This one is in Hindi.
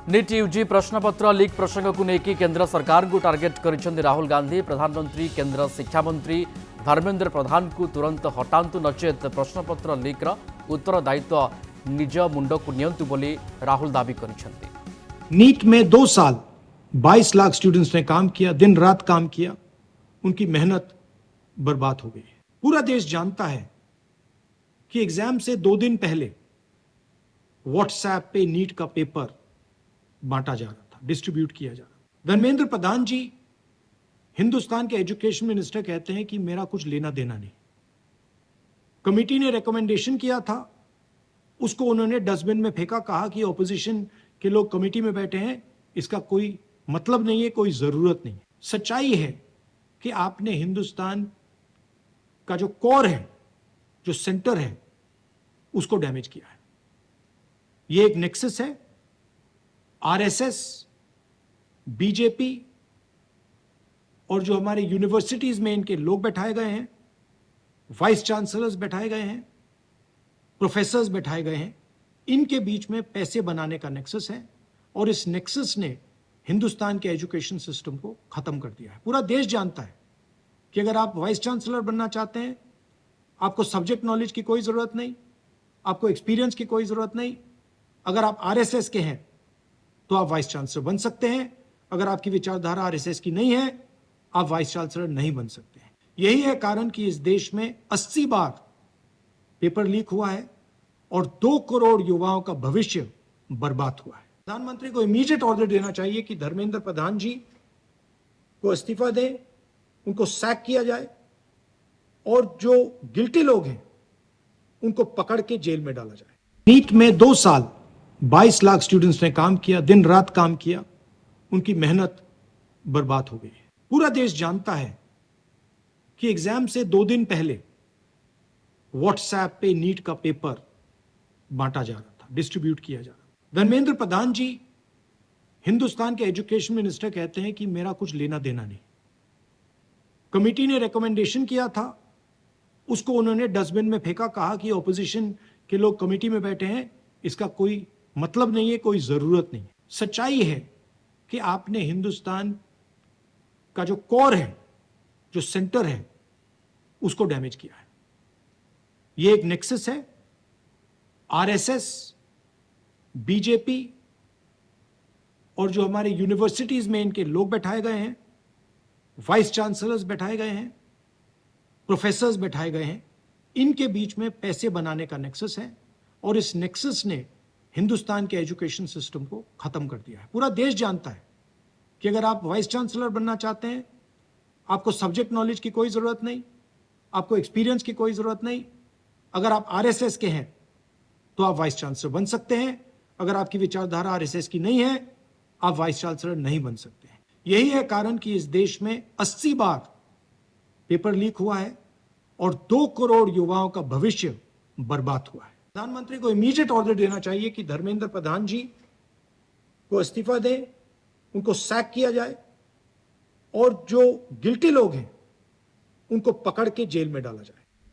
नीट यूजी प्रश्नपत्र लीक प्रसंग को लेकिन केंद्र सरकार को टार्गेट कर राहुल गांधी। प्रधानमंत्री केंद्र शिक्षा मंत्री धर्मेंद्र प्रधान को तुरंत हटातु नचेत प्रश्नपत्र लीक्र उत्तरदायित्व निज मुंड को नियंतु बोली राहुल दावी करिसेंती। नीट में 2 साल 22 लाख स्टूडेंट्स ने काम किया, दिन रात काम किया, उनकी मेहनत बर्बाद हो गई। पूरा देश जानता है कि एग्जाम से 2 दिन पहले व्हाट्सएप पे नीट का पेपर बांटा जा रहा था, डिस्ट्रीब्यूट किया जा रहा था। धर्मेंद्र प्रधान जी हिंदुस्तान के एजुकेशन मिनिस्टर कहते हैं कि मेरा कुछ लेना देना नहीं। कमेटी ने रिकमेंडेशन किया था, उसको उन्होंने डस्टबिन में फेंका, कहा कि ऑपोजिशन के लोग कमेटी में बैठे हैं, इसका कोई मतलब नहीं है, कोई जरूरत नहीं है। सच्चाई है कि आपने हिंदुस्तान का जो कोर है, जो सेंटर है, उसको डैमेज किया है। यह एक नेक्सस है। आरएसएस, बीजेपी और जो हमारे यूनिवर्सिटीज में इनके लोग बैठाए गए हैं, वाइस चांसलर्स बैठाए गए हैं, प्रोफेसर्स बैठाए गए हैं, इनके बीच में पैसे बनाने का नेक्सस है और इस नेक्सस ने हिंदुस्तान के एजुकेशन सिस्टम को खत्म कर दिया है। पूरा देश जानता है कि अगर आप वाइस चांसलर बनना चाहते हैं, आपको सब्जेक्ट नॉलेज की कोई जरूरत नहीं, आपको एक्सपीरियंस की कोई जरूरत नहीं। अगर आप आरएसएस के हैं तो आप वाइस चांसलर बन सकते हैं। अगर आपकी विचारधारा आरएसएस की नहीं है, आप वाइस चांसलर नहीं बन सकते हैं। यही है कारण कि इस देश में 80 बार पेपर लीक हुआ है और 2 करोड़ युवाओं का भविष्य बर्बाद हुआ है। प्रधानमंत्री को इमीडिएट ऑर्डर देना चाहिए कि धर्मेंद्र प्रधान जी को इस्तीफा दें, उनको सैक किया जाए और जो गिल्टी लोग हैं उनको पकड़ के जेल में डाला जाए। नीट में 2 साल 22 लाख स्टूडेंट्स ने काम किया, दिन रात काम किया, उनकी मेहनत बर्बाद हो गई है। पूरा देश जानता है कि एग्जाम से 2 दिन पहले व्हाट्सएप पे नीट का पेपर बांटा जा रहा था, डिस्ट्रीब्यूट किया जा रहा था। धर्मेंद्र प्रधान जी हिंदुस्तान के एजुकेशन मिनिस्टर कहते हैं कि मेरा कुछ लेना देना नहीं। कमेटी ने रिकमेंडेशन किया था, उसको उन्होंने डस्टबिन में फेंका, कहा कि ऑपोजिशन के लोग कमेटी में बैठे हैं, इसका कोई मतलब नहीं है, कोई जरूरत नहीं है। सच्चाई है कि आपने हिंदुस्तान का जो कोर है, जो सेंटर है, उसको डैमेज किया है। यह एक नेक्सस है। आरएसएस, बीजेपी और जो हमारे यूनिवर्सिटीज में इनके लोग बैठाए गए हैं, वाइस चांसलर्स बैठाए गए हैं, प्रोफेसर्स बैठाए गए हैं, इनके बीच में पैसे बनाने का नेक्सस है और इस नेक्सस ने हिंदुस्तान के एजुकेशन सिस्टम को खत्म कर दिया है। पूरा देश जानता है कि अगर आप वाइस चांसलर बनना चाहते हैं, आपको सब्जेक्ट नॉलेज की कोई जरूरत नहीं, आपको एक्सपीरियंस की कोई जरूरत नहीं। अगर आप आरएसएस के हैं तो आप वाइस चांसलर बन सकते हैं। अगर आपकी विचारधारा आरएसएस की नहीं है, आप वाइस चांसलर नहीं बन सकते हैं। यही है कारण कि इस देश में 80 बार पेपर लीक हुआ है और 2 करोड़ युवाओं का भविष्य बर्बाद हुआ है। प्रधानमंत्री को इमीडिएट ऑर्डर देना चाहिए कि धर्मेंद्र प्रधान जी को इस्तीफा दें, उनको सैक किया जाए और जो गिल्टी लोग हैं उनको पकड़ के जेल में डाला जाए।